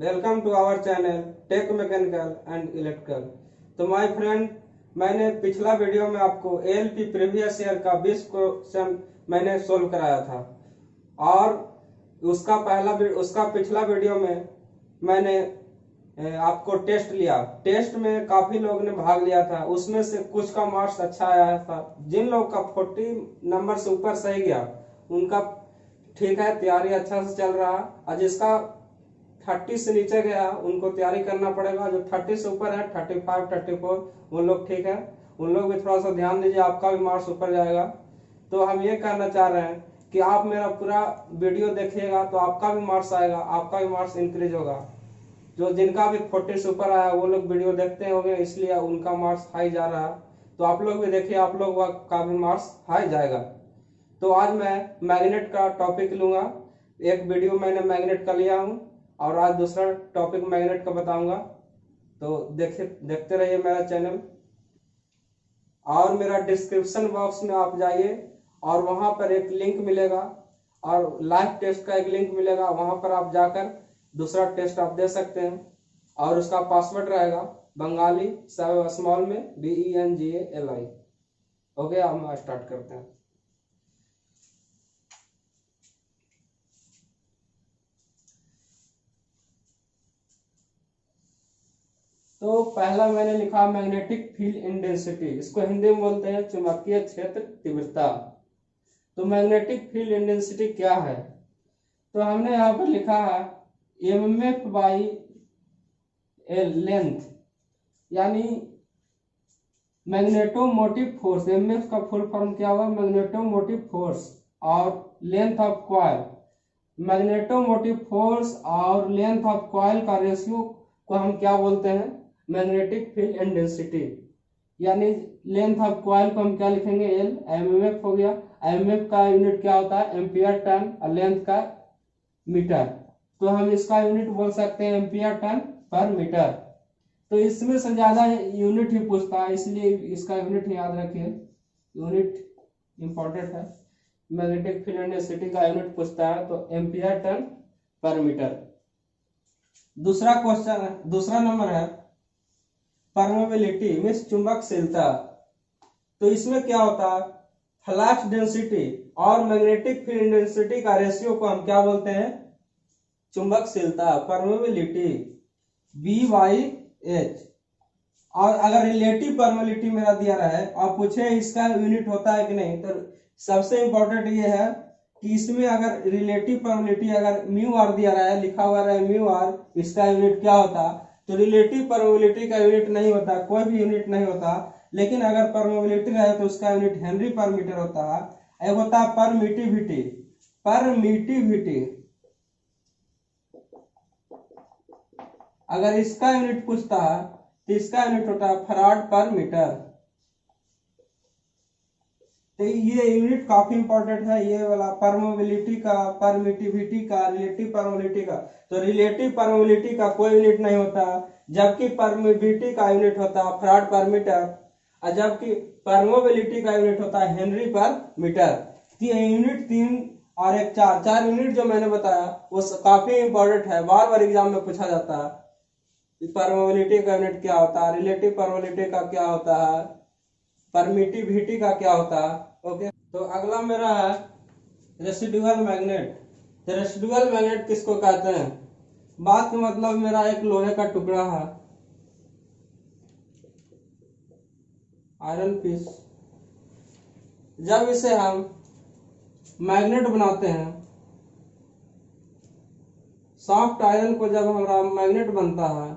Welcome to our channel tech mechanical and electrical. तो my friend, मैंने पिछला video में आपको एएलपी प्रीवियस ईयर का 20 क्वेश्चन मैंने सोल्व कराया था और उसका पिछला वीडियो में मैंने आपको टेस्ट लिया। टेस्ट में काफी लोगों ने भाग लिया था, उसमें से कुछ का मार्क्स अच्छा आया था। जिन लोग का 40 नंबर से ऊपर सही गया उनका ठीक है, तैयारी अच्छा से चल रहा। और जिसका 30 से नीचे गया उनको तैयारी करना पड़ेगा। जो 30 से ऊपर है 35 34 उन लोग ठीक है, उन लोग भी थोड़ा सा ध्यान दीजिए, आपका भी मार्क्स ऊपर जाएगा। तो हम ये कहना चाह रहे हैं कि आप मेरा पूरा वीडियो देखिएगा तो आपका भी मार्क्स आएगा, आपका भी मार्क्स इंक्रीज होगा। जो जिनका भी 40 से ऊपर आया वो लोग वीडियो देखते होंगे, इसलिए उनका मार्क्स हाई जा रहा है। तो आप लोग भी देखिए, आप लोग का भी मार्क्स हाई जाएगा। तो आज मैं मैग्नेट का टॉपिक लूंगा। एक वीडियो मैंने मैग्नेट का लिया हूं और आज दूसरा टॉपिक मैग्नेट का बताऊंगा। तो देखते रहिए मेरा चैनल। और मेरा डिस्क्रिप्शन बॉक्स में आप जाइए और वहां पर एक लिंक मिलेगा और लाइव टेस्ट का एक लिंक मिलेगा, वहां पर आप जाकर दूसरा टेस्ट आप दे सकते हैं। और उसका पासवर्ड रहेगा बंगाली स्मॉल में BENGALI। ओके, हम स्टार्ट करते हैं। तो पहला मैंने लिखा मैग्नेटिक फील्ड इंटेंसिटी, इसको हिंदी में बोलते हैं चुंबकीय क्षेत्र तीव्रता। तो मैग्नेटिक फील्ड इंटेंसिटी क्या है? तो हमने यहाँ पर लिखा है MMF बाई लेंथ, यानी मैग्नेटोमोटिव फोर्स। MMF का फुल फॉर्म क्या हुआ? मैग्नेटोमोटिव फोर्स और length of coil. Magnetomotive force और लेंथ ऑफ कॉइल का रेशियो को हम क्या बोलते हैं? Magnetic field intensity. यानी लेंथ ऑफ कॉइल को हम क्या लिखेंगे? L। MMF हो गया, MMF का यूनिट क्या होता है? एम्पियर टर्न, और लेंथ का मीटर। तो हम इसका यूनिट बोल सकते हैं एम्पियर टर्न पर मीटर। तो इसमें से ज्यादा यूनिट ही पूछता है, इसलिए इसका यूनिट याद रखिए, यूनिट इंपॉर्टेंट है। मैग्नेटिक फील्ड इंटेंसिटी का यूनिट पूछता है तो एम्पियर टर्न पर मीटर। दूसरा क्वेश्चन, दूसरा नंबर है परमेबिलिटी मीन्स चुंबकशीलता। तो इसमें क्या होता है? फ्लक्स डेंसिटी और मैग्नेटिक फील्ड इंटेंसिटी का रेशियो को हम क्या बोलते हैं? चुंबकशीलता, परमेबिलिटी B/H। और अगर रिलेटिव परमेबिलिटी मेरा दिया रहा है और पूछे इसका यूनिट होता है कि नहीं, तो सबसे इंपॉर्टेंट ये है कि इसमें अगर रिलेटिव परमेबिलिटी अगर म्यू आर दिया रहा है, लिखा हुआ रहा है म्यू आर, इसका यूनिट क्या होता? तो रिलेटिव परमेबिलिटी का यूनिट नहीं होता, कोई भी यूनिट नहीं होता। लेकिन अगर परमेबिलिटी रहे तो उसका यूनिट हेनरी पर मीटर होता है। एक होता है परमिटिविटी। परमिटिविटी अगर इसका यूनिट पूछता है तो इसका यूनिट होता है फराड पर मीटर। तो ये यूनिट काफी इंपॉर्टेंट है, ये वाला परमेबिलिटी का, परमिटिविटी का, रिलेटिव परमेबिलिटी का। तो रिलेटिव परमेबिलिटी का कोई यूनिट नहीं होता, जबकि परमिटिविटी का यूनिट होता है फराड पर मीटर, और जबकि परमेबिलिटी का यूनिट होता है हेनरी पर मीटर। तो ये यूनिट 3 और एक 4 यूनिट जो मैंने बताया वो काफी इंपॉर्टेंट है, बार बार एग्जाम में पूछा जाता है। परमेबिलिटी का यूनिट क्या होता है, रिलेटिव परमेबिलिटी का क्या होता है, परमिटिविटी का क्या होता है। ओके, तो अगला मेरा है रेसिडुअल मैग्नेट। तो रेसिडुअल मैग्नेट किसको कहते हैं? बात का मतलब मेरा एक लोहे का टुकड़ा है, आयरन पीस, जब इसे हम मैग्नेट बनाते हैं, सॉफ्ट आयरन को जब हमारा मैग्नेट बनता है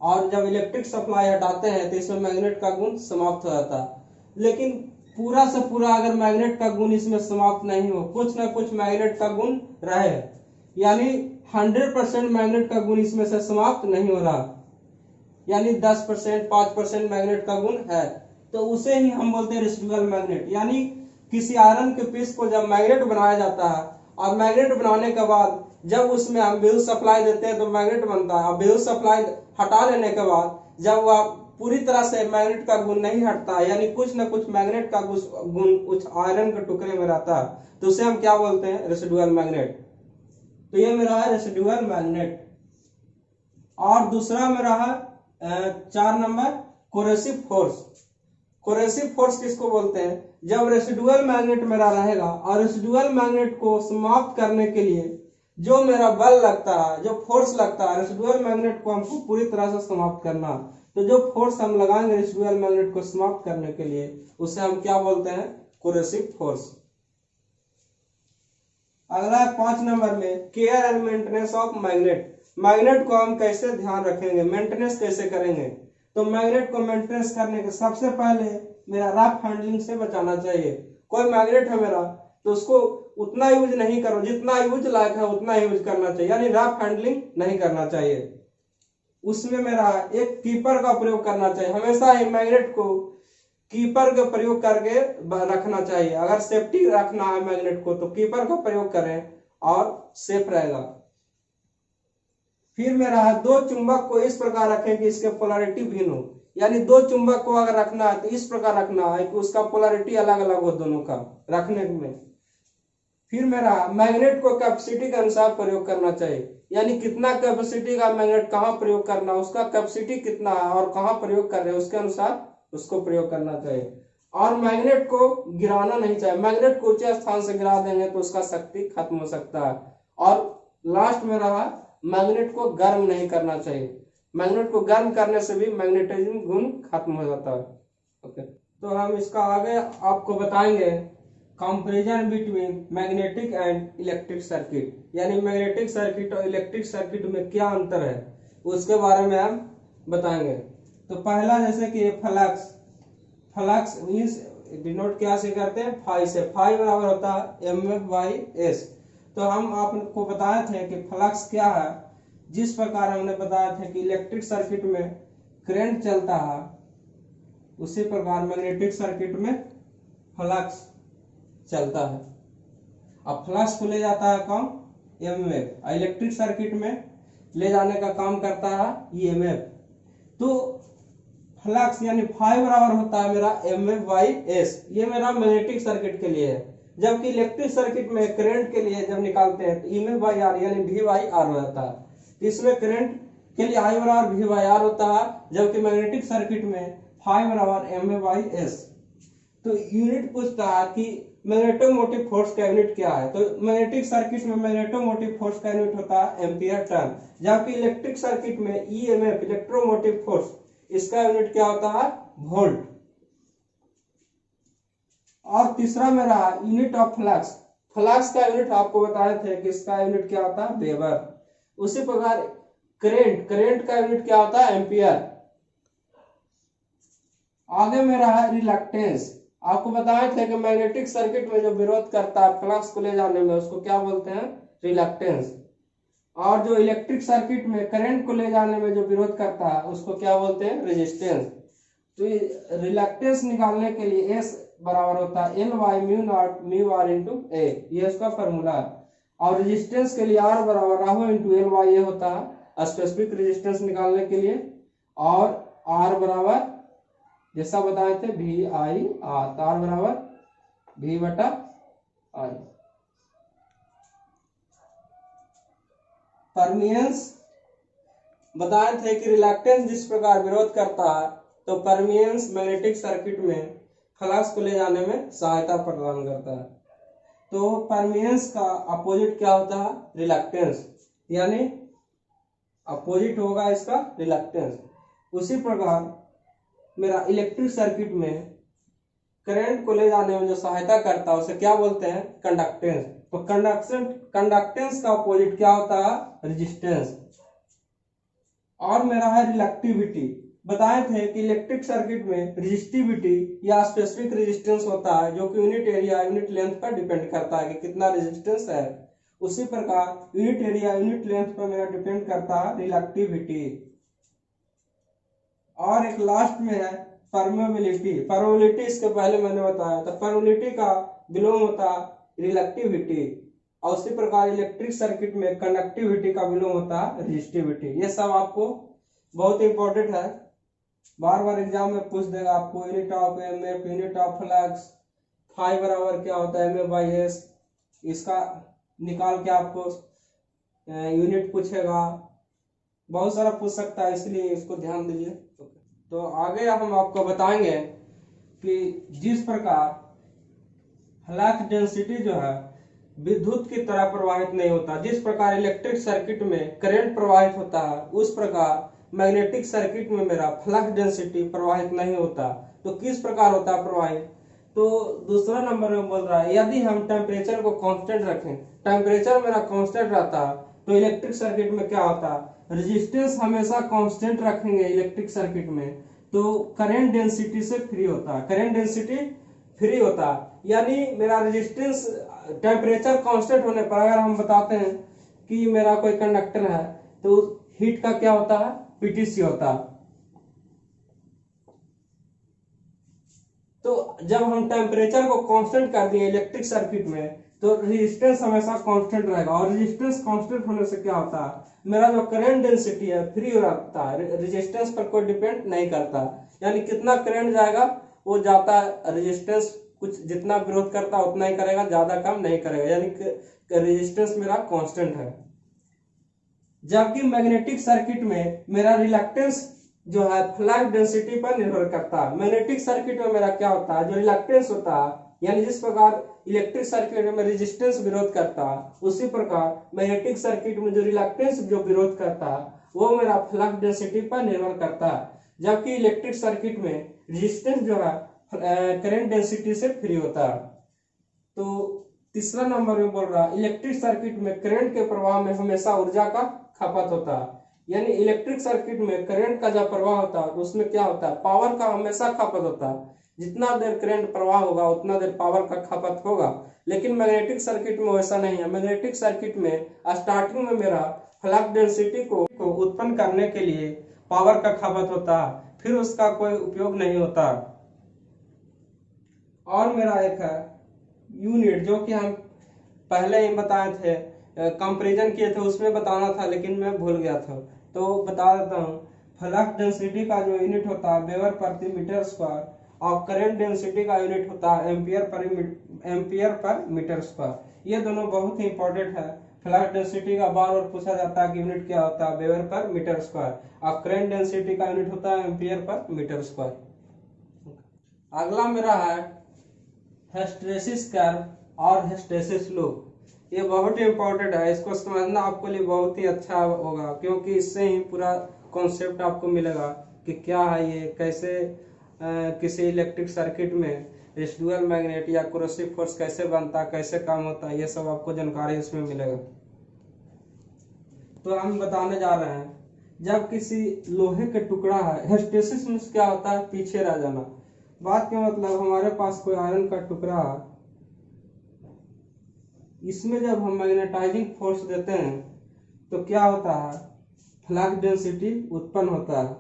और जब इलेक्ट्रिक सप्लाई हटाते हैं तो इसमें मैग्नेट का गुण समाप्त हो जाता है। लेकिन पूरा से पूरा अगर मैग्नेट का गुण इसमें समाप्त नहीं हो, कुछ ना कुछ मैग्नेट का गुण रहे, यानी 100% मैग्नेट का गुण इसमें से समाप्त नहीं हो रहा, यानी 10% 5% मैग्नेट का गुण है, तो उसे ही हम बोलते हैं रेसिडुअल मैग्नेट। यानी किसी आयरन के पीस को जब मैग्नेट बनाया जाता है और मैग्नेट बनाने के बाद जब उसमें हम विद्युत सप्लाई देते हैं तो मैग्नेट बनता है, और विद्युत सप्लाई हटा लेने के बाद जब वह पूरी तरह से मैग्नेट का गुण नहीं हटता है, यानी कुछ न कुछ मैग्नेट का गुण उस आयरन के टुकड़े में रहता है, तो उसे हम क्या बोलते हैं? Residual magnet. तो ये मेरा है रेसिडुअल मैग्नेट। और दूसरा में रहा 4 number coercive force. Coercive force किसको बोलते हैं? जब रेसिडुअल मैग्नेट मेरा रहेगा और रेसिडुअल मैग्नेट को समाप्त करने के लिए जो मेरा बल लगता है, जो फोर्स लगता है, रेसिडुअल मैग्नेट को हमको पूरी तरह से समाप्त करना, तो जो फोर्स हम लगाएंगे रेसिडुअल मैग्नेट को समाप्त करने के लिए, उसे हम क्या बोलते हैं? Coercive force. अगला है 5 नंबर में care and maintenance of magnet. Magnet को हम कैसे ध्यान रखेंगे, मेंटेनेंस कैसे करेंगे? तो मैग्नेट को मेंटेनेंस करने के सबसे पहले मेरा रफ हैंडलिंग से बचाना चाहिए। कोई मैग्नेट है मेरा तो उसको उतना यूज नहीं करो, जितना यूज लायक है उतना यूज करना चाहिए, यानी रफ हैंडलिंग नहीं करना चाहिए। उसमें मेरा एक कीपर का प्रयोग करना चाहिए। हमेशा ही मैग्नेट को कीपर का प्रयोग करके रखना चाहिए। अगर सेफ्टी रखना है मैग्नेट को तो कीपर का प्रयोग करें और सेफ रहेगा। फिर मेरा है 2 चुंबक को इस प्रकार रखें कि इसके पोलैरिटी भिन्न हो, यानी 2 चुंबक को अगर रखना है तो इस प्रकार रखना है कि उसका पोलैरिटी अलग अलग हो दोनों का रखने में। फिर मेरा मैग्नेट को कैपेसिटी के अनुसार प्रयोग करना चाहिए, यानी कितना कैपेसिटी का मैग्नेट कहाँ प्रयोग करना, उसका कैपेसिटी कितना है और कहाँ प्रयोग कर रहे हैं उसके अनुसार उसको प्रयोग करना चाहिए। और मैग्नेट को गिराना नहीं चाहिए। मैग्नेट को ऊंचे स्थान से गिरा देंगे तो उसका शक्ति खत्म हो सकता है। और लास्ट में रहा मैग्नेट को गर्म नहीं करना चाहिए। मैग्नेट को गर्म करने से भी मैग्नेटिज्म गुण खत्म हो जाता है। ओके, तो हम इसका आगे आपको बताएंगे comparison between magnetic and electric circuit, यानी मैग्नेटिक सर्किट और इलेक्ट्रिक सर्किट में क्या अंतर है उसके बारे में हम बताएंगे। तो पहला जैसे कि फ्लक्स, फ्लक्स मींस डिनोट क्या से करते हैं? फाई से। फाई बराबर होता है mf/s। तो हम आपको बताए थे कि फ्लक्स क्या है। जिस प्रकार हमने बताया था कि इलेक्ट्रिक सर्किट में करंट चलता है, उसी प्रकार मैग्नेटिक सर्किट में फ्लक्स चलता है। अब फ्लक्स को ले जाता है कौन? एमएफ। इलेक्ट्रिक सर्किट में ले जाने का काम करता है ईएमएफ। तो फ्लक्स यानी फाई बराबर होता है मेरा mf/s। ये मेरा मैग्नेटिक सर्किट के लिए है। जबकि इलेक्ट्रिक सर्किट में करंट के लिए जब निकालते हैं तो emf/r यानी v/r रहता है। इसमें करंट के लिए I बराबर v/r होता है, जबकि मैग्नेटिक सर्किट में फाई बराबर mf/s। तो यूनिट पूछता है कि मैग्नेटोमोटिव फोर्स का यूनिट क्या है। तो मैग्नेटिक सर्किट में मैग्नेटोमोटिव फोर्स का यूनिट होता है एम्पियर टर्न, जबकि इलेक्ट्रिक सर्किट में ईएमएफ इलेक्ट्रोमोटिव फोर्स इसका यूनिट क्या होता है? वोल्ट। और तीसरा में रहा यूनिट ऑफ फ्लक्स। फ्लक्स का यूनिट आपको बताए थे कि इसका यूनिट क्या होता है? वेबर। उसी प्रकार करंट, करंट का यूनिट क्या होता है? एम्पियर। आगे में रहा रिलक्टेंस। आपको बताए थे कि मैग्नेटिक सर्किट में जो विरोध करता है फ्लक्स को ले जाने में उसको क्या बोलते हैं? रिलक्टेंस। और जो इलेक्ट्रिक सर्किट में करंट को ले जाने में जो विरोध करता है उसको क्या बोलते हैं? रेजिस्टेंस। तो रिलक्टेंस निकालने के लिए एस बराबर होता है L/μ0μr/A, ये इसका फॉर्मूला है। और रेजिस्टेंस के लिए आर बराबर ρ/L/A होता है स्पेसिफिक रेजिस्टेंस निकालने के लिए। और आर बराबर जैसा बताए थे VI/R, तो आर बराबर V/I। परमियंस बताए थे कि रिलक्टेंस जिस प्रकार विरोध करता है तो परमियंस मैग्नेटिक सर्किट में फ्लक्स को ले जाने में सहायता प्रदान करता है। तो परमियंस का अपोजिट क्या होता है? रिलक्टेंस, यानी अपोजिट होगा इसका रिलक्टेंस। उसी प्रकार मेरा इलेक्ट्रिक सर्किट में करंट को ले जाने में जो सहायता करता है उसे क्या बोलते हैं? कंडक्टेंस। तो कंडक्टेंस का अपोजिट क्या होता है? रेजिस्टेंस। और मेरा है रिलक्टिविटी। बताए थे कि इलेक्ट्रिक सर्किट में रेजिस्टिविटी या स्पेसिफिक रेजिस्टेंस होता है जो कि यूनिट एरिया यूनिट लेंथ पर डिपेंड करता है कि कितना रेजिस्टेंस है। उसी प्रकार यूनिट एरिया यूनिट लेंथ पर मेरा डिपेंड करता है रिलक्टिविटी। और एक लास्ट में है परमेबिलिटी। परमेबिलिटी इसके पहले मैंने बताया था। परमेबिलिटी का विलोम होता है रिलक्टिविटी। और उसी प्रकार इलेक्ट्रिक सर्किट में कंडक्टिविटी का विलोम होता है रेजिस्टिविटी। ये सब आपको बहुत इंपॉर्टेंट है, बार बार एग्जाम में पूछ देगा आपको। Unit of MF, unit of flux, phi बराबर क्या होता है? mf/s। इसका निकाल के आपको यूनिट पूछेगा। बहुत सारा पूछ सकता है, इसलिए इसको ध्यान दीजिए। तो आगे हम आपको बताएंगे कि जिस प्रकार फ्लक्स डेंसिटी जो है विद्युत की तरह प्रवाहित नहीं होता, जिस प्रकार इलेक्ट्रिक सर्किट में करंट प्रवाहित होता है, उस प्रकार मैग्नेटिक सर्किट में मेरा फ्लक्स डेंसिटी प्रवाहित नहीं होता। तो किस प्रकार होता है प्रवाहित? तो दूसरा नंबर में बोल रहा है, यदि हम टेम्परेचर को कांस्टेंट रखें, टेम्परेचर मेरा कांस्टेंट रहता है, तो इलेक्ट्रिक सर्किट में क्या होता है, रेजिस्टेंस हमेशा कांस्टेंट रखेंगे इलेक्ट्रिक सर्किट में, तो करंट डेंसिटी से फ्री होता है, करंट डेंसिटी फ्री होता है। यानी मेरा रेजिस्टेंस टेम्परेचर कांस्टेंट होने पर अगर हम बताते हैं कि मेरा कोई कंडक्टर है, तो हीट का क्या होता है, पीटीसी होता है। तो जब हम टेम्परेचर को कांस्टेंट कर दिए इलेक्ट्रिक सर्किट में, तो रेजिस्टेंस हमेशा कांस्टेंट रहेगा, और रेजिस्टेंस कांस्टेंट होने से क्या होता है, मेरा जो करंट डेंसिटी है फ्री रहता है, रेजिस्टेंस पर कोई डिपेंड नहीं करता। यानी कितना करंट जाएगा वो जाता है, रेजिस्टेंस कुछ जितना विरोध करता है उतना ही करेगा, ज्यादा कम नहीं करेगा, यानी रेजिस्टेंस मेरा कांस्टेंट है। जबकि मैग्नेटिक सर्किट में मेरा रिलक्टेंस जो है फ्लक्स डेंसिटी पर निर्भर करता है। मैग्नेटिक सर्किट में मेरा क्या होता है, जो रिलक्टेंस होता है, यानी जिस प्रकार इलेक्ट्रिक सर्किट में रेजिस्टेंस विरोध करता है, उसी प्रकार मैग्नेटिक सर्किट में जो रिलक्टेंस जो विरोध करता है वो मेरा फ्लक्स डेंसिटी पर निर्भर करता है। जबकि इलेक्ट्रिक सर्किट में रेजिस्टेंस जो है करंट डेंसिटी से फ्री होता है। तो तीसरा नंबर में बोल रहा है, इलेक्ट्रिक सर्किट में करंट के प्रवाह में हमेशा ऊर्जा का खपत होता है। यानी इलेक्ट्रिक सर्किट में करंट का जब प्रवाह होता है तो उसमें क्या होता है, पावर का हमेशा खपत होता है। जितना देर करंट प्रवाह होगा उतना देर पावर का खपत होगा। लेकिन मैग्नेटिक सर्किट में वैसा नहीं है। मैग्नेटिक सर्किट में स्टार्टिंग में मेरा फ्लक्स डेंसिटी को उत्पन्न करने के लिए पावर का खपत होता है, फिर उसका कोई उपयोग नहीं होता। और मेरा एक है यूनिट, जो कि हम पहले ही बताए थे, कंपैरिजन किए थे, उसमें बताना था लेकिन मैं भूल गया था, तो बता देता हूँ। फ्लक्स डेंसिटी का जो यूनिट होता है वेबर प्रति मीटर स्क्वायर, और करंट डेंसिटी का यूनिट होता है एम्पियर पर मीटर स्क्वायर। ये दोनों बहुत ही इंपॉर्टेंट है। फ्लक्स डेंसिटी का बार बार पूछा जाता है कि यूनिट क्या होता है, वेबर पर मीटर स्क्वायर, और करंट डेंसिटी का यूनिट होता है एम्पियर पर मीटर स्क्वायर। अगला मेरा है हिस्टैरिसीस कर्व और हिस्टैरिसीस लूप। ये बहुत ही इंपॉर्टेंट है, इसको समझना आपके लिए बहुत ही अच्छा होगा, क्योंकि इससे ही पूरा कॉन्सेप्ट आपको मिलेगा कि क्या है ये, कैसे किसी इलेक्ट्रिक सर्किट में रेसिडुअल मैग्नेट या कोरोसिव फोर्स कैसे बनता है, कैसे काम होता है, ये सब आपको जानकारी इसमें मिलेगा। तो हम बताने जा रहे हैं, जब किसी लोहे के टुकड़ा है, हिस्टैरिसीस में क्या होता है, पीछे रह जाना। बात का मतलब, हमारे पास कोई आयरन का टुकड़ा है, इसमें जब हम मैग्नेटाइजिंग फोर्स देते हैं तो क्या होता है, फ्लक्स डेंसिटी उत्पन्न होता है।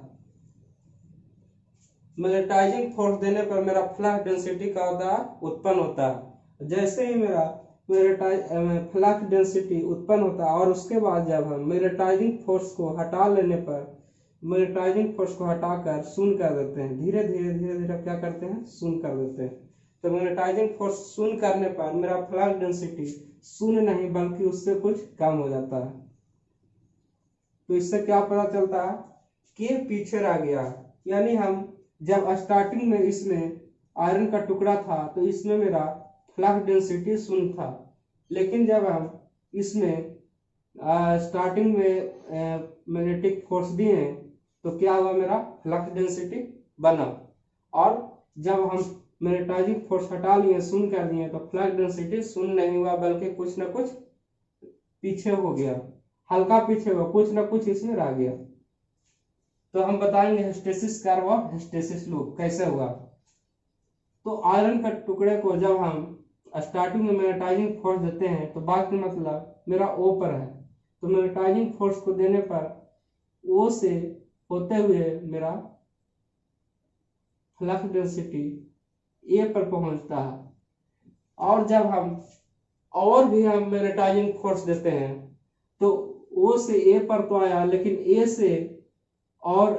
मैग्नेटाइजिंग फोर्स देने पर मेरा फ्लक्स डेंसिटी का होता है, उत्पन्न होता है। जैसे ही मेरा फ्लक्स डेंसिटी उत्पन्न होता है, और उसके बाद जब हम मैग्नेटाइजिंग फोर्स को हटा लेने पर, मैग्नेटाइजिंग फोर्स को हटाकर शून्य कर देते हैं, धीरे धीरे क्या करते हैं, शून्य कर देते हैं। तो मैग्नेटाइजिंग फोर्स शून्य करने पर मेरा फ्लक्स डेंसिटी शून्य नहीं बल्कि उससे कुछ कम हो जाता है। तो इससे क्या पता चलता है कि पीछे रह गया। यानी हम जब स्टार्टिंग में इसमें आयरन का टुकड़ा था तो इसमें मेरा फ्लक्स डेंसिटी शून्य था, लेकिन जब हम इसमें स्टार्टिंग में मैग्नेटिक फोर्स दिए तो क्या हुआ, मेरा फ्लक्स डेंसिटी बना। और जब हम मैग्नेटाइजिंग फोर्स हटा लिए, शून्य कर दिए, तो फ्लक्स डेंसिटी शून्य नहीं हुआ बल्कि कुछ न कुछ पीछे हो गया, हल्का पीछे हुआ, कुछ न कुछ इसमें रह गया। तो हम बताएंगे हिस्टैरिसीस कर्व और हिस्टैरिसीस लूप कैसे हुआ। तो आयरन का टुकड़े को जब हम स्टार्टिंग में मैग्नेटाइजिंग फोर्स देते हैं, तो बात का मतलब मेरा ओ पर है, तो मैग्नेटाइजिंग फोर्स को देने पर ओ से होते हुए मेरा फ्लक्स डेंसिटी ए पर पहुंचता है। और जब हम मैग्नेटाइजिंग फोर्स देते हैं तो ओ से ए पर तो आया, लेकिन ए से और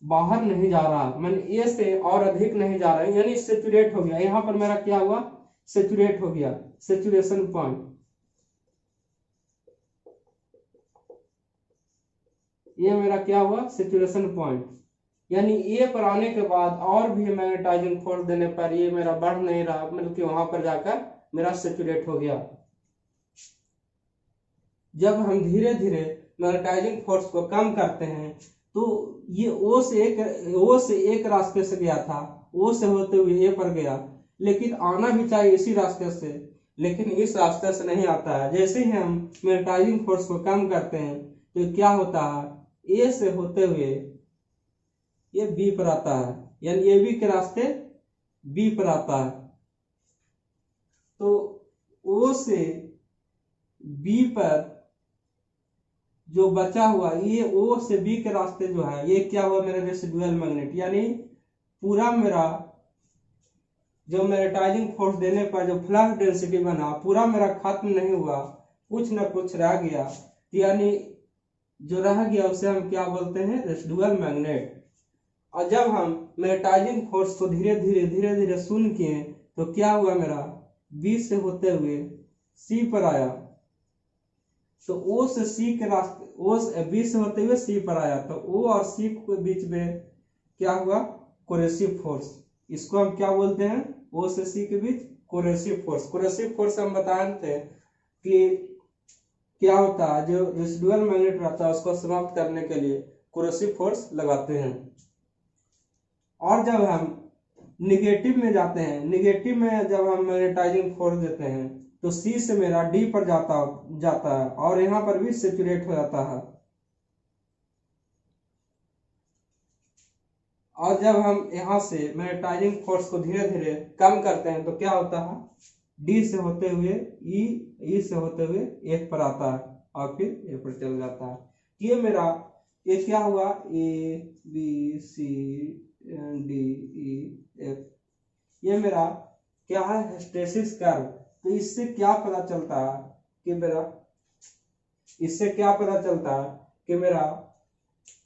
बाहर नहीं जा रहा, मैंने ए से और अधिक नहीं जा रहा है, यानी सेचुरेट हो गया। यहां पर मेरा क्या हुआ, सेचुरेट हो गया, सेचुरेशन पॉइंट। ये मेरा क्या हुआ, सेचुरेशन पॉइंट। यानी ए पर आने के बाद और भी मैग्नेटाइजिंग फोर्स देने पर ये मेरा बढ़ नहीं रहा, मतलब कि वहां पर जाकर मेरा सेचुरेट हो गया। जब हम धीरे धीरे मैग्नेटाइजिंग फोर्स को कम करते हैं तो ये ओ से एक रास्ते से गया था, ओ से होते हुए ए पर गया, लेकिन आना भी चाहिए इसी रास्ते से, लेकिन इस रास्ते से नहीं आता है। जैसे ही हम मैग्नेटाइजिंग फोर्स को कम करते हैं तो क्या होता है, ए से होते हुए ये बी पर आता है, यानी ए बी के रास्ते बी पर आता है। तो ओ से बी पर जो बचा हुआ ये ओ से बी के रास्ते जो है ये क्या हुआ, मेरा रेसिडुअल मैग्नेट, यानी पूरा मेरा जो मैग्नेटाइजिंग फोर्स देने पर जो फ्लक्स डेंसिटी बना पूरा मेरा खत्म नहीं हुआ, कुछ ना कुछ रह गया, यानी जो रह गया उसे हम क्या बोलते हैं, रेसिडुअल मैग्नेट। और जब हम मैग्नेटाइजिंग फोर्स को धीरे धीरे शून्य किए तो क्या हुआ, मेरा बी से होते हुए सी पर आया, तो ओ से सी के रास्ते, ओ से बी से होते हुए सी पर आया, तो ओ और सी के बीच में क्या हुआ, कोरेसिव फोर्स। इसको हम क्या बोलते हैं, ओ से सी के बीच कोरेसिव फोर्स। कोरेसिव फोर्स हम बताए थे कि क्या होता है, जो रेसिडुअल मैग्नेट रहता है उसको समाप्त करने के लिए कोरेसिव फोर्स लगाते हैं। और जब हम निगेटिव में जाते हैं, निगेटिव में जब हम मैग्नेटाइजिंग फोर्स देते हैं तो सी से मेरा डी पर जाता है और यहां पर भी सेचुरेट हो जाता है। और जब हम यहां से मैग्नेटाइजिंग फोर्स को धीरे धीरे कम करते हैं तो क्या होता है, डी से होते हुए ई से होते हुए एफ पर आता है और फिर ए पर चल जाता है। ये मेरा ये क्या हुआ, A B C D E F, ये मेरा क्या है, हिस्टैरिसीस कर्व। तो इससे क्या पता चलता है कि मेरा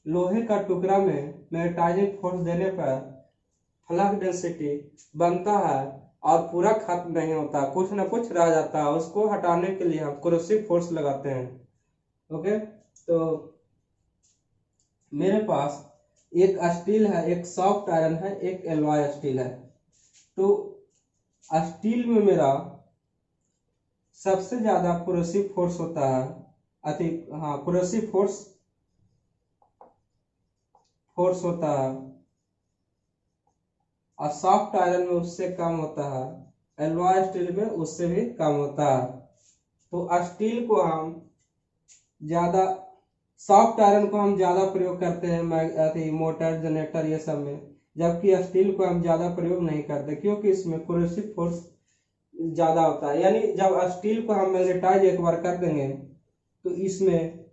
लोहे का टुकड़ा में मैग्नेटाइजिंग फोर्स देने पर फ्लक्स डेंसिटी बनता है और पूरा खत्म नहीं होता, कुछ ना कुछ रह जाता है, उसको हटाने के लिए हम कोरोसिव फोर्स लगाते हैं। ओके, तो मेरे पास एक स्टील है, एक सॉफ्ट आयरन है, एक एलॉय स्टील है। तो स्टील में मेरा सबसे ज्यादा कोरोसिव फोर्स होता है, कोरोसिव फोर्स होता है, और सॉफ्ट आयरन में उससे कम होता है, एलॉय स्टील में उससे भी कम होता है। तो स्टील को हम ज्यादा, सॉफ्ट आयरन को हम ज्यादा प्रयोग करते हैं मोटर जनरेटर ये सब में, जबकि स्टील को हम ज्यादा प्रयोग नहीं करते क्योंकि इसमें कोरोसिव फोर्स ज्यादा होता है। यानी जब स्टील को हम मैग्नेटाइज एक बार कर देंगे तो इसमें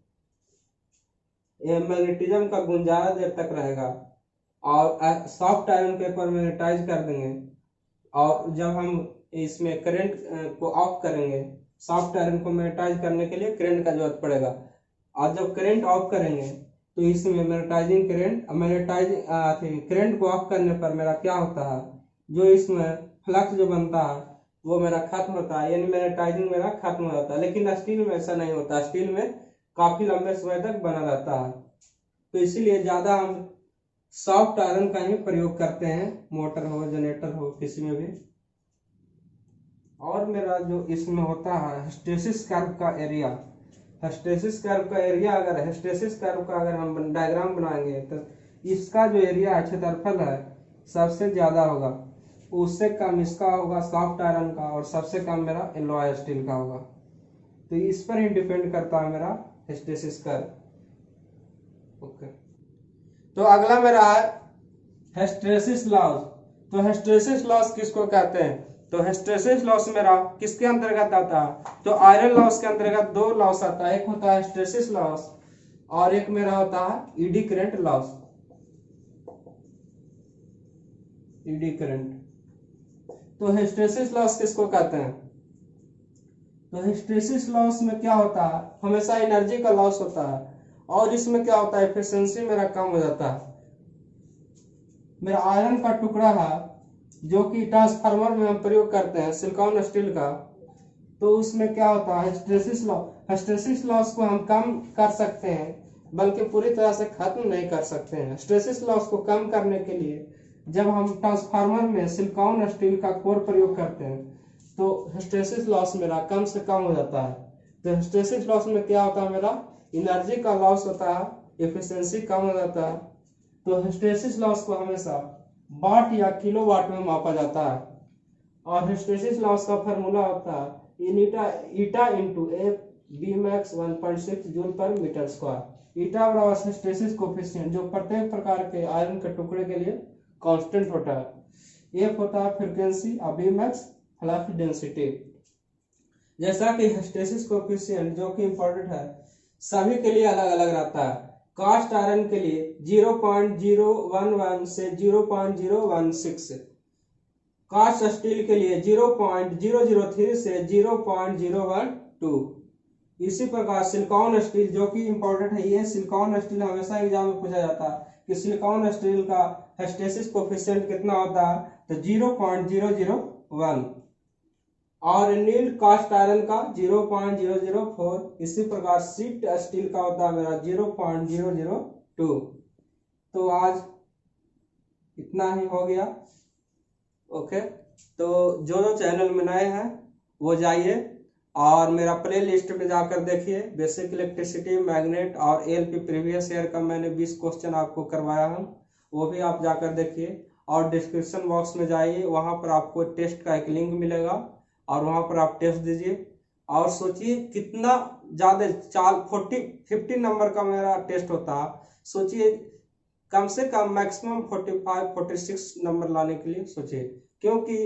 मैग्नेटिज्म का गुण ज्यादा देर तक रहेगा, और सॉफ्ट आयरन को एक बार मैग्नेटाइज कर देंगे और जब हम इसमें करंट को ऑफ करेंगे, सॉफ्ट आयरन को मैग्नेटाइज करने के लिए करंट का जरूरत पड़ेगा, और जब करंट ऑफ करेंगे तो इसमें करंट को ऑफ करने पर मेरा क्या होता है, जो इसमें फ्लक्स जो बनता है वो मेरा खत्म होता है, यानी मैग्नेटाइजिंग मेरा खत्म हो जाता है। लेकिन स्टील में ऐसा नहीं होता, स्टील में काफी लंबे समय तक बना रहता है। तो इसीलिए ज्यादा हम सॉफ्ट आयरन का ही प्रयोग करते हैं, मोटर हो जनरेटर हो किसी में भी। और मेरा जो इसमें होता है हिस्टैरिसीस कर्व का एरिया, हिस्टैरिसीस कर्व का अगर हम डायग्राम बनाएंगे तो इसका जो एरिया है, क्षेत्रफल है, सबसे ज्यादा होगा, उससे कम इसका होगा सॉफ्ट आयरन का, और सबसे कम मेरा एलॉय स्टील का होगा। तो इस पर ही डिपेंड करता है मेरा हिस्टैरिसीस कर्व। ओके, तो अगला मेरा है हिस्टैरिसीस लॉस। तो हिस्टैरिसीस लॉस किसको कहते हैं, तो हिस्टैरिसीस लॉस मेरा किसके अंतर्गत आता है, तो आयरन लॉस के अंतर्गत दो लॉस आता है, एक होता है हिस्टैरिसीस लॉस और एक मेरा होता है eddy current loss. Eddy current, तो हिस्टैरिसीस लॉस किसको कहते हैं, तो हिस्टैरिसीस लॉस में क्या होता है, हमेशा एनर्जी का लॉस होता है, और इसमें क्या होता है, एफिशिएंसी मेरा कम हो जाता है। मेरा आयरन का टुकड़ा है जो कि ट्रांसफार्मर में हम प्रयोग करते हैं सिलिकॉन स्टील का, तो उसमें क्या होता है हिस्टैरिसीस लॉस को हम कम कर सकते हैं बल्कि पूरी तरह से खत्म नहीं कर सकते हैं। हिस्टैरिसीस लॉस को कम करने के लिए जब हम ट्रांसफार्मर में सिलिकॉन स्टील का कोर प्रयोग करते हैं तो हिस्टैरिसीस लॉस मेरा कम से कम हो जाता है। तो हिस्टैरिसीस लॉस में क्या होता है, मेरा एनर्जी का लॉस होता है, एफिशिएंसी कम हो जाता है। तो हिस्टैरिसीस लॉस को हमेशा वाट या किलोवाट में मापा जाता है और हिस्टैरिसीस लॉस का फार्मूला होता है eta into F B max 1.6 joule per metre square. Eta बराबर हिस्टैरिसीस कोफिशिएंट जो प्रत्येक प्रकार के आयरन के टुकड़े के लिए कांस्टेंट होता है। एफ होता है फ्रीक्वेंसी और बी मैक्स फ्लक्स डेंसिटी। जैसा कि हिस्टैरिसीस कोफिशिएंट जो कि इंपॉर्टेंट है सभी के लिए अलग अलग रहता है। कास्ट आयरन के लिए 0.011 से 0.016, कास्ट स्टील के लिए 0.003 से 0.012। इसी प्रकार सिलिकॉन स्टील जो कि इंपॉर्टेंट है, ये सिलिकॉन स्टील हमेशा एग्जाम में पूछा जाता है कि सिलिकॉन स्टील का हिस्टैरिसीस कोफिशिएंट कितना होता है, तो 0.001। और नील कास्ट आयरन का 0.004। इसी प्रकार शीट स्टील का होता है मेरा 0.002। तो आज इतना ही हो गया। ओके, तो जो चैनल में नए हैं वो जाइए और मेरा प्ले लिस्ट में जाकर देखिए। बेसिक इलेक्ट्रिसिटी, मैग्नेट और एएलपी प्रीवियस ईयर का मैंने 20 क्वेश्चन आपको करवाया हूँ, वो भी आप जाकर देखिए। और डिस्क्रिप्शन बॉक्स में जाइए, वहाँ पर आपको टेस्ट का एक लिंक मिलेगा और वहाँ पर आप टेस्ट दीजिए। और सोचिए कितना ज़्यादा 50 नंबर का मेरा टेस्ट होता है। सोचिए कम से कम मैक्सिमम 45-46 नंबर लाने के लिए सोचिए, क्योंकि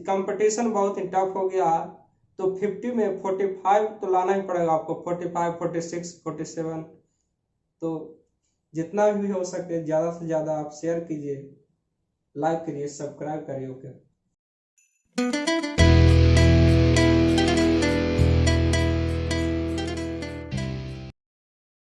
कंपटीशन बहुत ही टफ हो गया। तो 50 में 45 तो लाना ही पड़ेगा आपको, 45, 46, 47। तो जितना भी हो सके ज़्यादा से ज़्यादा आप शेयर कीजिए, लाइक करिए, सब्सक्राइब करिए। ओके।